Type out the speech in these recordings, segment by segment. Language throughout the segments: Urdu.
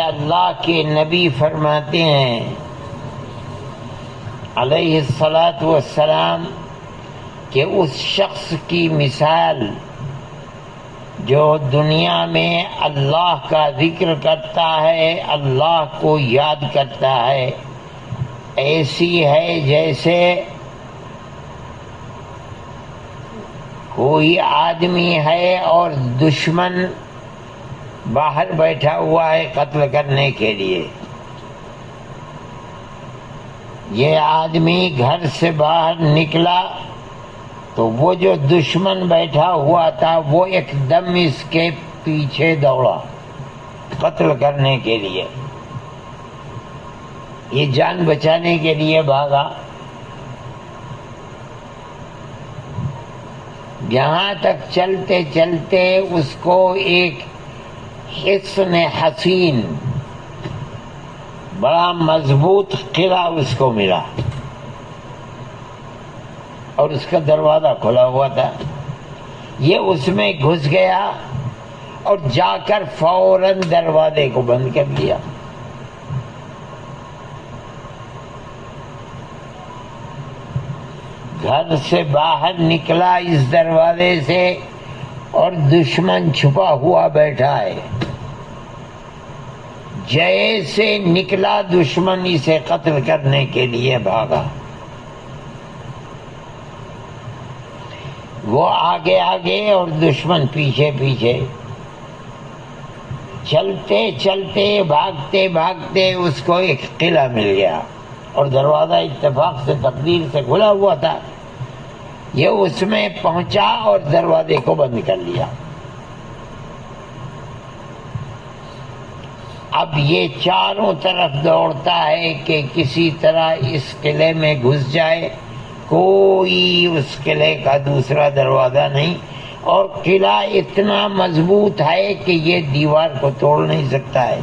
کہ اللہ کے نبی فرماتے ہیں علیہ الصلاۃ والسلام کہ اس شخص کی مثال جو دنیا میں اللہ کا ذکر کرتا ہے، اللہ کو یاد کرتا ہے، ایسی ہے جیسے کوئی آدمی ہے اور دشمن باہر بیٹھا ہوا ہے قتل کرنے کے لیے۔ یہ آدمی گھر سے باہر نکلا تو وہ جو دشمن بیٹھا ہوا تھا وہ ایک دم اس کے پیچھے دوڑا قتل کرنے کے لیے، یہ جان بچانے کے لیے بھاگا۔ یہاں تک چلتے چلتے اس کو ایک حصن حسین، بڑا مضبوط قلعہ اس کو ملا اور اس کا دروازہ کھلا ہوا تھا۔ یہ اس میں گھس گیا اور جا کر فوراً دروازے کو بند کر دیا۔ گھر سے باہر نکلا اس دروازے سے اور دشمن چھپا ہوا بیٹھا ہے۔ جیسے نکلا دشمن اسے قتل کرنے کے لیے بھاگا، وہ آگے آگے اور دشمن پیچھے پیچھے۔ چلتے چلتے بھاگتے بھاگتے اس کو ایک قلعہ مل گیا اور دروازہ اتفاق سے تقدیر سے کھلا ہوا تھا۔ یہ اس میں پہنچا اور دروازے کو بند کر لیا۔ اب یہ چاروں طرف دوڑتا ہے کہ کسی طرح اس قلعے میں گھس جائے، کوئی اس قلعے کا دوسرا دروازہ نہیں، اور قلعہ اتنا مضبوط ہے کہ یہ دیوار کو توڑ نہیں سکتا ہے۔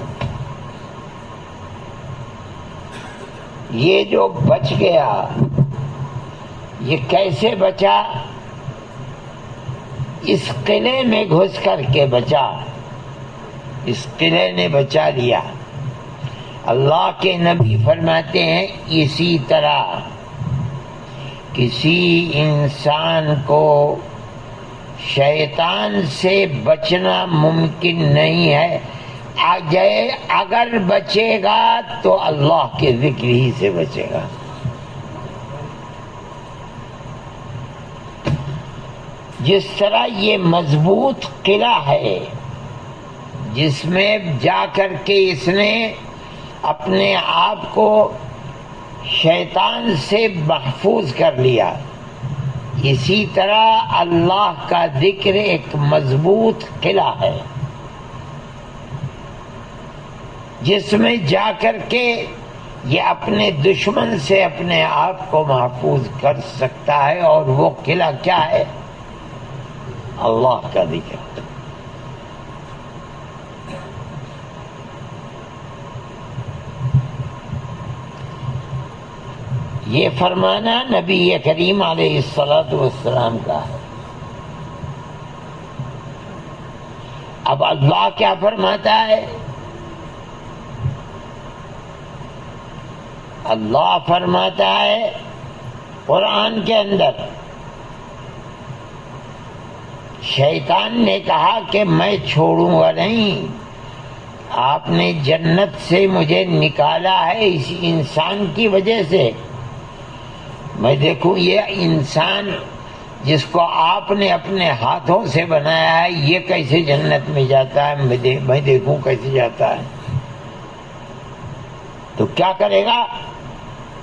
یہ جو بچ گیا، یہ کیسے بچا؟ اس قلعے میں گھس کر کے بچا، اس قلعے نے بچا لیا۔ اللہ کے نبی فرماتے ہیں اسی طرح کسی انسان کو شیطان سے بچنا ممکن نہیں ہے، اگر بچے گا تو اللہ کے ذکر ہی سے بچے گا۔ جس طرح یہ مضبوط قلعہ ہے جس میں جا کر کے اس نے اپنے آپ کو شیطان سے محفوظ کر لیا، اسی طرح اللہ کا ذکر ایک مضبوط قلعہ ہے جس میں جا کر کے یہ اپنے دشمن سے اپنے آپ کو محفوظ کر سکتا ہے۔ اور وہ قلعہ کیا ہے؟ اللہ کا ذکر۔ یہ فرمانا نبی کریم علیہ الصلاۃ والسلام کا ہے۔ اب اللہ کیا فرماتا ہے؟ اللہ فرماتا ہے قرآن کے اندر، شیطان نے کہا کہ میں چھوڑوں گا نہیں، آپ نے جنت سے مجھے نکالا ہے اس انسان کی وجہ سے، میں دیکھوں یہ انسان جس کو آپ نے اپنے ہاتھوں سے بنایا ہے یہ کیسے جنت میں جاتا ہے، میں دیکھوں کیسے جاتا ہے۔ تو کیا کرے گا؟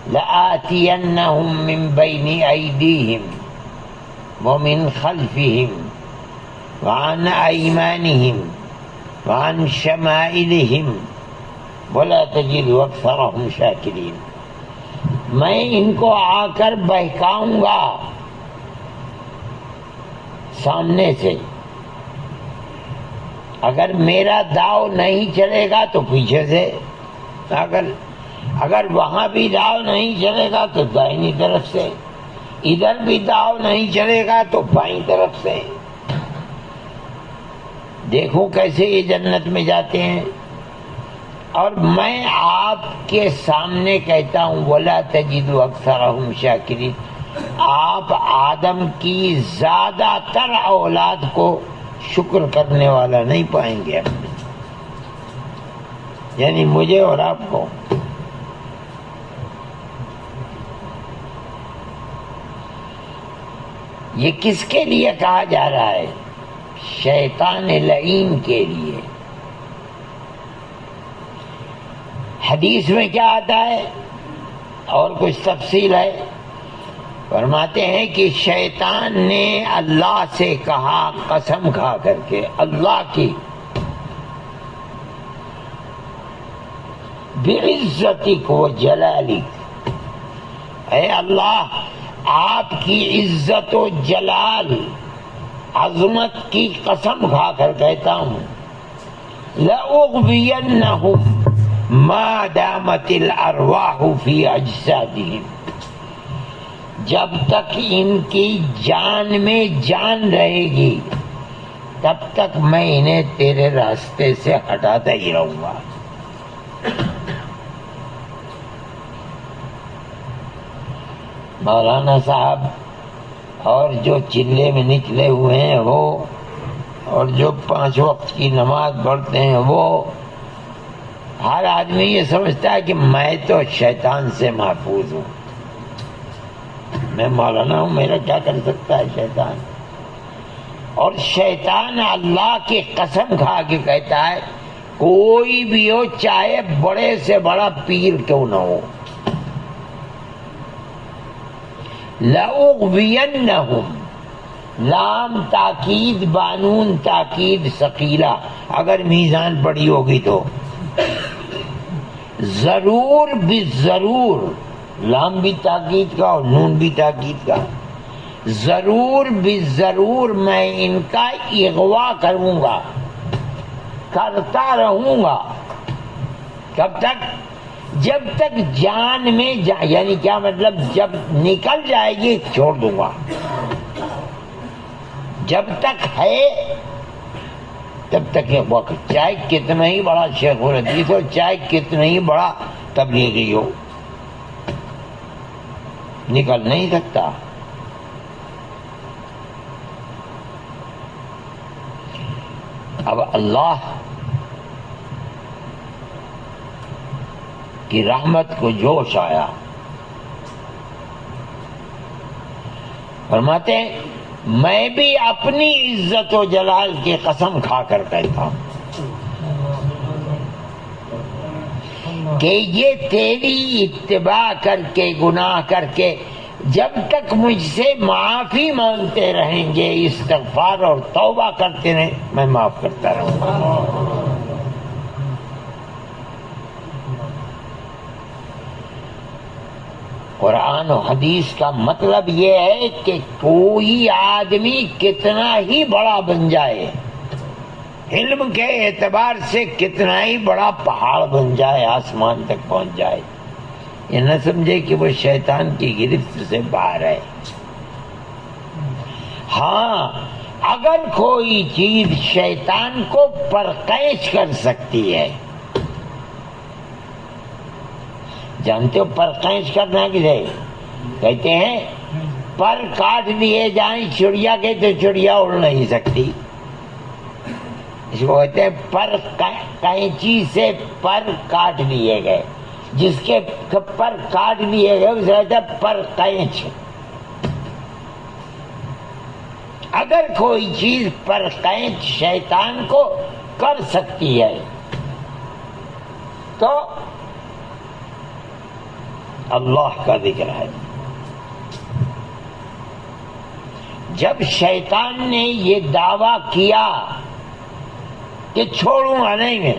لَآتِيَنَّهُم مِّن بَيْنِ أَيْدِيهِمْ وَمِنْ خَلْفِهِمْ وَعَنْ أَيْمَانِهِمْ وَعَنْ شَمَائِلِهِمْ وَلَا تَجِدُ أَكْثَرَهُمْ شَاكِرِينَ۔ میں ان کو آ کر بہکاؤں گا سامنے سے، اگر میرا داؤ نہیں چلے گا تو پیچھے سے، اگر وہاں بھی داؤ نہیں چلے گا تو دائنی طرف سے، ادھر بھی داؤ نہیں چلے گا تو بائیں طرف سے۔ دیکھو کیسے یہ جنت میں جاتے ہیں۔ اور میں آپ کے سامنے کہتا ہوں وَلَا تَجِدُ أَكْثَرَهُمْ شَاكِرِينَ، آپ آدم کی زیادہ تر اولاد کو شکر کرنے والا نہیں پائیں گے، یعنی مجھے اور آپ کو۔ یہ کس کے لیے کہا جا رہا ہے؟ شیطان لعین کے لیے۔ حدیث میں کیا آتا ہے اور کچھ تفصیل ہے، فرماتے ہیں کہ شیطان نے اللہ سے کہا قسم کھا کر کے، اللہ کی بعزتک و جلالک، اے اللہ آپ کی عزت و جلال عظمت کی قسم کھا کر کہتا ہوں، لأغوینہم ما دامت الارواح فی اجسادہم، جب تک ان کی جان میں جان رہے گی تب تک میں انہیں تیرے راستے سے ہٹاتا ہی رہوں گا۔ مولانا صاحب اور جو چلے میں نکلے ہوئے ہیں وہ، اور جو 5 وقت کی نماز پڑھتے ہیں وہ، ہر آدمی یہ سمجھتا ہے کہ میں تو شیطان سے محفوظ ہوں، میں مولانا ہوں، میرا کیا کر سکتا ہے شیطان؟ اور شیطان اللہ کی قسم کھا کے کہتا ہے کوئی بھی ہو، چاہے بڑے سے بڑا پیر کیوں نہ ہو، لأغوینہم، لام تاکید بانون تاکید ثقیلہ، اگر میزان پڑی ہوگی تو ضرور بالضرور، لام بھی تاکید کا اور نون بھی تاکید کا، ضرور بالضرور میں ان کا اغوا کروں گا، کرتا رہوں گا۔ کب تک؟ جب تک جان میں یعنی کیا مطلب؟ جب نکل جائے گی چھوڑ دوں گا، جب تک ہے تب تک یہ وقت، چاہے کتنا ہی بڑا شیخ الحدیث ہو، چاہے کتنا ہی بڑا تبلیغی ہو، نکل نہیں سکتا۔ اب اللہ کی رحمت کو جوش آیا، فرماتے ہیں میں بھی اپنی عزت و جلال کی قسم کھا کر کہتا ہوں کہ یہ تیری اتباع کر کے، گناہ کر کے، جب تک مجھ سے معافی مانگتے رہیں گے، استغفار اور توبہ کرتے رہیں، میں معاف کرتا رہوں گا۔ قرآن و حدیث کا مطلب یہ ہے کہ کوئی آدمی کتنا ہی بڑا بن جائے، علم کے اعتبار سے کتنا ہی بڑا پہاڑ بن جائے، آسمان تک پہنچ جائے، یہ نہ سمجھے کہ وہ شیطان کی گرفت سے باہر ہے۔ ہاں، اگر کوئی چیز شیطان کو پرقیش کر سکتی ہے، جانتے ہو پرقیش کرنا کسے کہتے ہیں؟ پر کاٹ دیے جائیں چڑیا کے تو چڑیا اڑ نہیں سکتی، اس کو کہتے ہیں پر قینچی سے پر کاٹ دیے گئے، جس کے پر کاٹ دیے گئے اسے کہتے ہیں پر قینچ۔ اگر کوئی چیز پر قینچ شیطان کو کر سکتی ہے تو اللہ کا ذکر ہے۔ جب شیطان نے یہ دعویٰ کیا کہ چھوڑوں گا نہیں میں،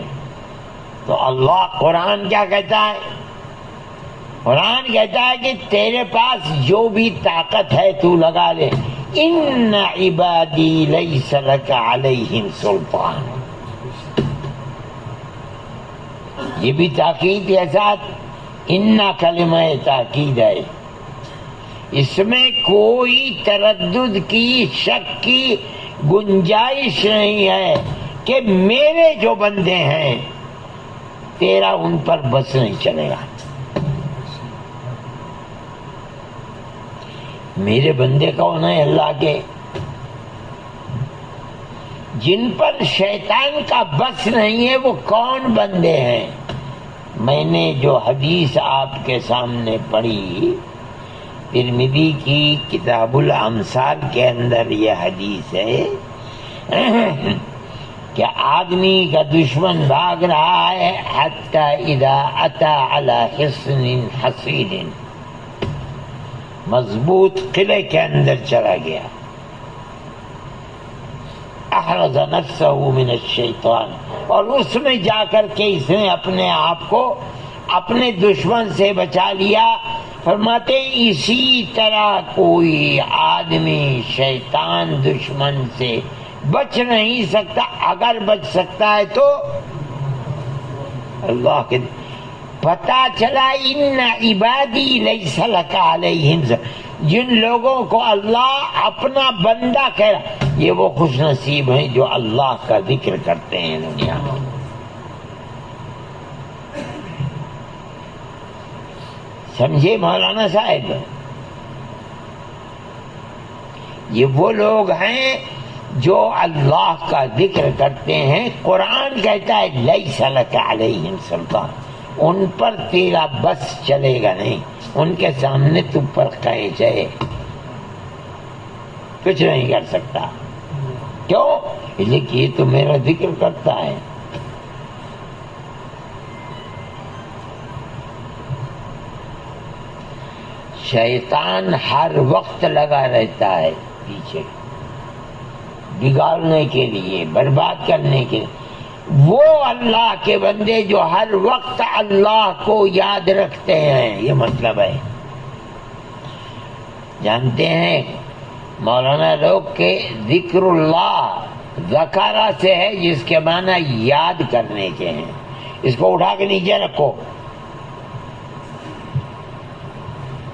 تو اللہ قرآن کیا کہتا ہے؟ قرآن کہتا ہے کہ تیرے پاس جو بھی طاقت ہے تو لگا لے، ان عبادی لیس لک علیہم سلطان۔ یہ بھی تاکید کے ساتھ انا کلمہ تاکید ہے، اس میں کوئی تردد کی، شک کی گنجائش نہیں ہے کہ میرے جو بندے ہیں تیرا ان پر بس نہیں چلے گا۔ میرے بندے کون ہیں اللہ کے؟ جن پر شیطان کا بس نہیں ہے وہ کون بندے ہیں؟ میں نے جو حدیث آپ کے سامنے پڑھی، ترمذی کی کتاب الامثال کے اندر یہ حدیث ہے کہ آدمی کا دشمن بھاگ رہا ہے حتی اذا اتی علی حصن حصین، مضبوط قلعے کے اندر چلا گیا، احرز نفسہ من الشیطان، اور اس میں جا کر کے اس نے اپنے آپ کو اپنے دشمن سے بچا لیا۔ فرماتے اسی طرح کوئی آدمی شیطان دشمن سے بچ نہیں سکتا، اگر بچ سکتا ہے تو اللہ کے پتہ چلا ان عبادی لیس لک علیہم، جن لوگوں کو اللہ اپنا بندہ کہہ رہا، یہ وہ خوش نصیب ہیں جو اللہ کا ذکر کرتے ہیں دنیا میں۔ سمجھے مولانا صاحب؟ یہ وہ لوگ ہیں جو اللہ کا ذکر کرتے ہیں۔ قرآن کہتا ہے لیس لک علیہم سلطان، ان پر تیرا بس چلے گا نہیں، ان کے سامنے تم پر قید ہے، کچھ نہیں کر سکتا۔ کیوں؟ اس لیے کہ یہ تو میرا ذکر کرتا ہے۔ شیطان ہر وقت لگا رہتا ہے پیچھے، بگاڑنے کے لیے، برباد کرنے کے لیے۔ وہ اللہ کے بندے جو ہر وقت اللہ کو یاد رکھتے ہیں، یہ مطلب ہے۔ جانتے ہیں مولانا لوگ کے ذکر اللہ ذکارہ سے ہے، جس کے معنی یاد کرنے کے ہیں۔ اس کو اٹھا کے نیچے رکھو،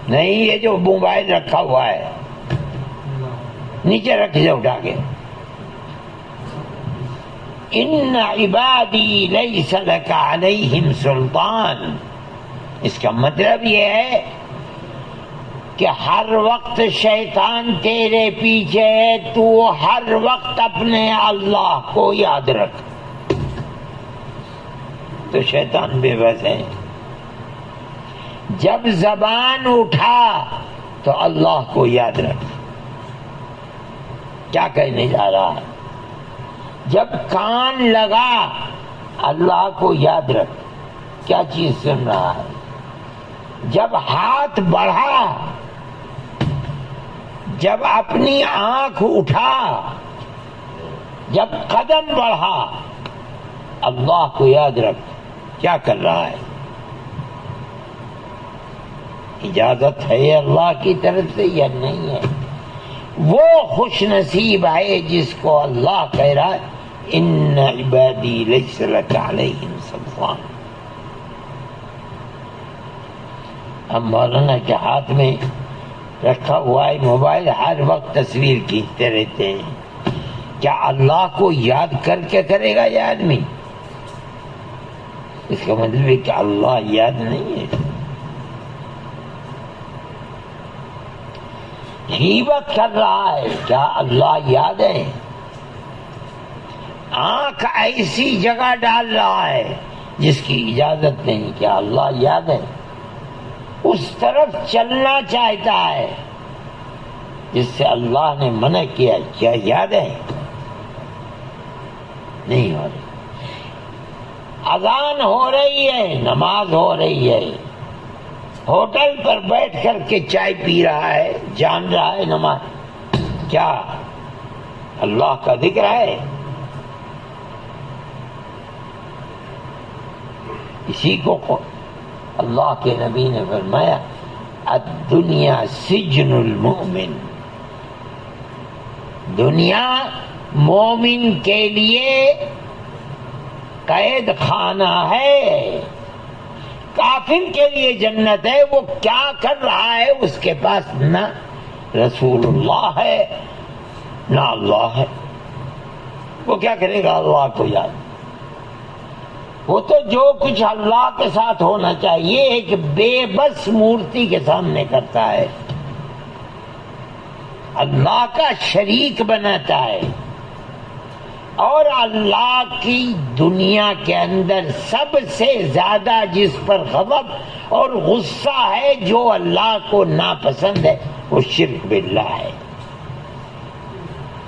نہیں یہ جو موبائل رکھا ہوا ہے نیچے رکھ دے اٹھا کے۔ ان عبادی لیس لک علیہم سلطان، اس کا مطلب یہ ہے کہ ہر وقت شیطان تیرے پیچھے ہے، تو ہر وقت اپنے اللہ کو یاد رکھ۔ تو شیطان بے بس ہے۔ جب زبان اٹھا تو اللہ کو یاد رکھ، کیا کہنے جا رہا ہے۔ جب کان لگا اللہ کو یاد رکھ، کیا چیز سن رہا ہے۔ جب ہاتھ بڑھا، جب اپنی آنکھ اٹھا، جب قدم بڑھا، اللہ کو یاد رکھ، کیا کر رہا ہے۔ اجازت ہے اللہ کی طرف سے یا نہیں ہے؟ وہ خوش نصیب ہے جس کو اللہ کہہ رہا ہے ان عبادی لیس لک علیہم سلطان۔ ہم مولانا کے ہاتھ میں رکھا ہوا ہے موبائل، ہر وقت تصویر کھینچتے رہتے ہیں۔ کیا اللہ کو یاد کر کے کرے گا یہ آدمی؟ اس کا مطلب ہے کہ اللہ یاد نہیں ہے۔ غیبت کر رہا ہے، کیا اللہ یاد ہے؟ آنکھ ایسی جگہ ڈال رہا ہے جس کی اجازت نہیں، کیا اللہ یاد ہے؟ اس طرف چلنا چاہتا ہے جس سے اللہ نے منع کیا، کیا یاد ہے؟ نہیں ہو رہی۔ اذان ہو رہی ہے، نماز ہو رہی ہے، ہوٹل پر بیٹھ کر کے چائے پی رہا ہے، جان رہا ہے نماز، کیا اللہ کا ذکر ہے؟ اسی کو اللہ کے نبی نے فرمایا الدنیا سجن المؤمن، دنیا مومن کے لیے قید خانہ ہے، کافر کے لیے جنت ہے۔ وہ کیا کر رہا ہے؟ اس کے پاس نہ رسول اللہ ہے نہ اللہ ہے، وہ کیا کرے گا اللہ کو یاد؟ وہ تو جو کچھ اللہ کے ساتھ ہونا چاہیے ایک بے بس مورتی کے سامنے کرتا ہے، اللہ کا شریک بناتا ہے۔ اور اللہ کی دنیا کے اندر سب سے زیادہ جس پر غضب اور غصہ ہے، جو اللہ کو ناپسند ہے، وہ شرک باللہ ہے،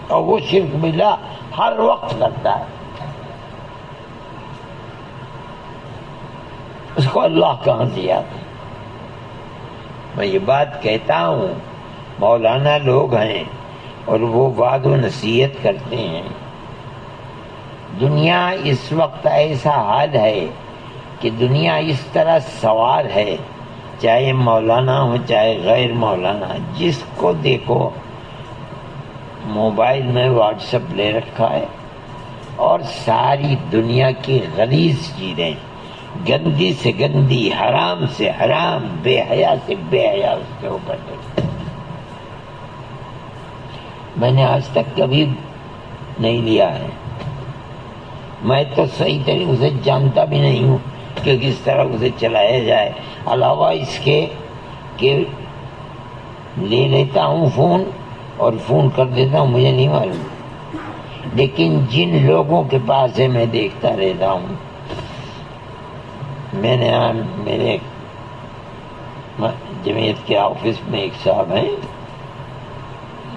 اور وہ شرک باللہ ہر وقت کرتا ہے۔ اس کو اللہ کہاں سے یاد ہے؟ میں یہ بات کہتا ہوں، مولانا لوگ ہیں اور وہ وعد و نصیحت کرتے ہیں۔ دنیا اس وقت ایسا حال ہے کہ دنیا اس طرح سوار ہے، چاہے مولانا ہو چاہے غیر مولانا، جس کو دیکھو موبائل میں واٹس ایپ لے رکھا ہے، اور ساری دنیا کی غلیظ چیزیں، گندی سے گندی، حرام سے حرام، بے حیا سے بے حیا اس کے اوپر دیکھتے۔ میں نے آج تک کبھی نہیں لیا ہے، میں تو صحیح طریقے سے جانتا بھی نہیں ہوں کہ کس طرح اسے چلایا جائے، علاوہ اس کے کہ لے لیتا ہوں فون اور فون کر دیتا ہوں، مجھے نہیں معلوم۔ لیکن جن لوگوں کے پاس ہے میں دیکھتا رہتا ہوں۔ میں نے میرے جمعیت کے آفس میں ایک صاحب ہیں،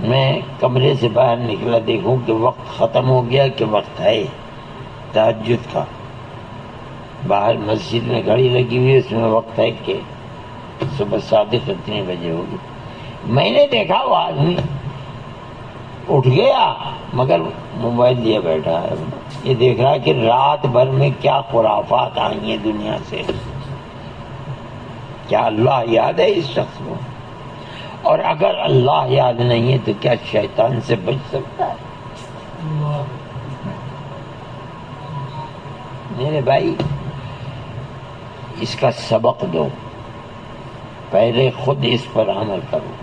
میں کمرے سے باہر نکلا دیکھوں کہ وقت ختم ہو گیا کہ وقت ہے تہجد کا، باہر مسجد میں گھڑی لگی ہوئی، اس میں وقت ہے کہ صبح 7:30 بجے ہوگی۔ میں نے دیکھا وہ آدمی اٹھ گیا مگر موبائل لیا بیٹھا ہے، یہ دیکھ رہا کہ رات بھر میں کیا خرافات آئی ہیں دنیا سے۔ کیا اللہ یاد ہے اس شخص کو؟ اور اگر اللہ یاد نہیں ہے تو کیا شیطان سے بچ سکتا ہے؟ میرے بھائی، اس کا سبق دو، پہلے خود اس پر عمل کرو۔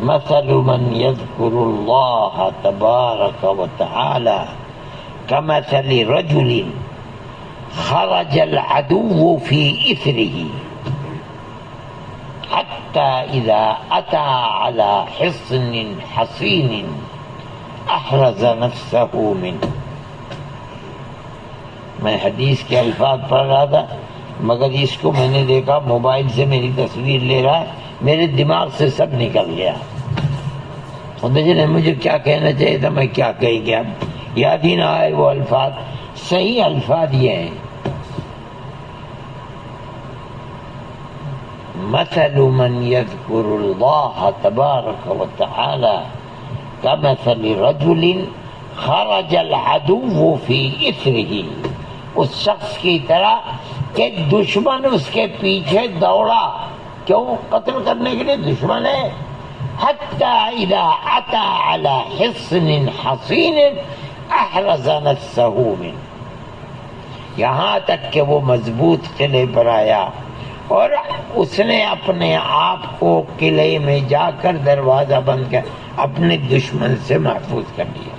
مثل من يذكر الله تبارك وتعالى كمثل رجل خرج العدو في إثره حتى إذا أتى على حصن حصين أحرز نفسه منه۔ میں حدیث کے الفاظ پڑھ رہا تھا مگر اس کو میں نے دیکھا موبائل سے میری تصویر لے رہا ہے، میرے دماغ سے سب نکل گیا۔ مجھے کیا کہنا چاہیے تھا، میں کیا کہہ گیا، یاد ہی نہ آئے وہ الفاظ۔ صحیح الفاظ یہ ہیں، مثل من يذكر الله تبارك وتعالى كمثل رجل خرج العدو في إثره، اس شخص کی طرح کہ دشمن اس کے پیچھے دوڑا، کیوں؟ قتل کرنے کے لیے دشمن ہے۔ حتى إذا أتى على حصن حصين أحرز نفسه منه، یہاں تک کہ وہ مضبوط قلعے پر آیا اور اس نے اپنے آپ کو قلعے میں جا کر دروازہ بند کر اپنے دشمن سے محفوظ کر لیا۔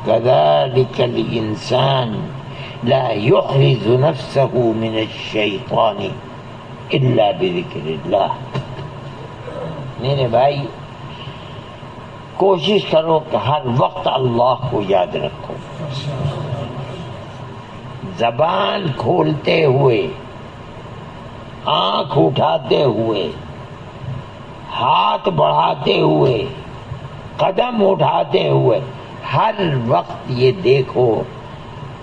كذلك الإنسان لا يحرز نفسه من الشيطان إلا بذكر الله۔ میرے بھائی، کوشش کرو کہ ہر وقت اللہ کو یاد رکھو، زبان کھولتے ہوئے، آنکھ اٹھاتے ہوئے، ہاتھ بڑھاتے ہوئے، قدم اٹھاتے ہوئے، ہر وقت یہ دیکھو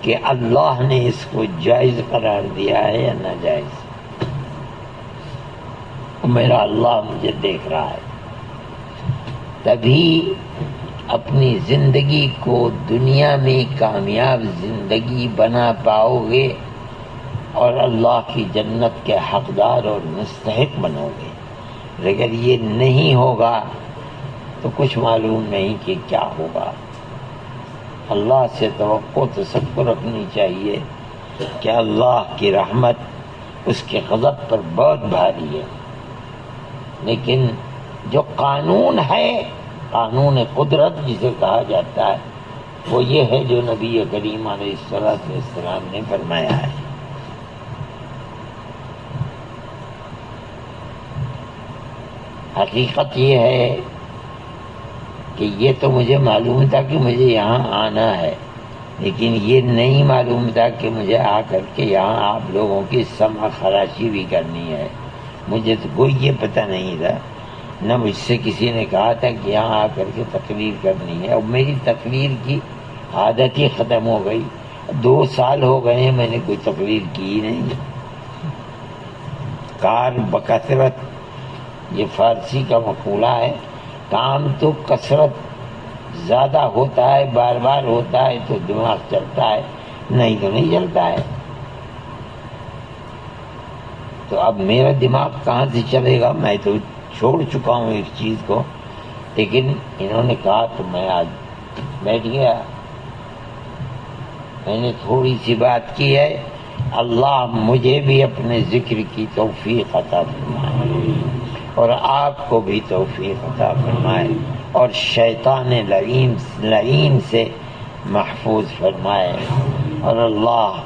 کہ اللہ نے اس کو جائز قرار دیا ہے یا ناجائز۔ میرا اللہ مجھے دیکھ رہا ہے، تبھی اپنی زندگی کو دنیا میں کامیاب زندگی بنا پاؤ گے اور اللہ کی جنت کے حقدار اور مستحق بنو گے۔ اگر یہ نہیں ہوگا تو کچھ معلوم نہیں کہ کیا ہوگا۔ اللہ سے توقع تو سب کو رکھنی چاہیے کہ اللہ کی رحمت اس کے غضب پر بہت بھاری ہے، لیکن جو قانون ہے قانون قدرت جسے کہا جاتا ہے وہ یہ ہے جو نبی کریم علیہ السلام نے فرمایا ہے. حقیقت یہ ہے کہ یہ تو مجھے معلوم تھا کہ مجھے یہاں آنا ہے، لیکن یہ نہیں معلوم تھا کہ مجھے آ کر کے یہاں آپ لوگوں کی سمع خراشی بھی کرنی ہے. مجھے تو کوئی یہ پتہ نہیں تھا، نہ مجھ سے کسی نے کہا تھا کہ یہاں آ کر کے تقریر کرنی ہے. اور میری تقریر کی عادت ہی ختم ہو گئی. 2 سال ہو گئے ہیں میں نے کوئی تقریر کی نہیں. کار بکثرت، یہ فارسی کا مقولہ ہے، کام تو کثرت زیادہ ہوتا ہے، بار بار ہوتا ہے تو دماغ چلتا ہے، نہیں تو نہیں چلتا ہے. تو اب میرا دماغ کہاں سے چلے گا؟ میں تو چھوڑ چکا ہوں اس چیز کو. لیکن انہوں نے کہا تو میں آج بیٹھ گیا. میں نے تھوڑی سی بات کی ہے، اللہ مجھے بھی اپنے ذکر کی توفیق عطا فرمائے اور آپ کو بھی توفیق عطا فرمائے اور شیطان لعین سے محفوظ فرمائے اور اللہ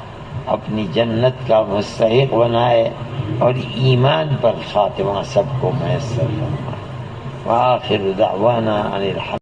اپنی جنت کا مستحق بنائے اور ایمان پر خاتمہ سب کو میسر فرمائے. وآخر دعوانا ان الحمد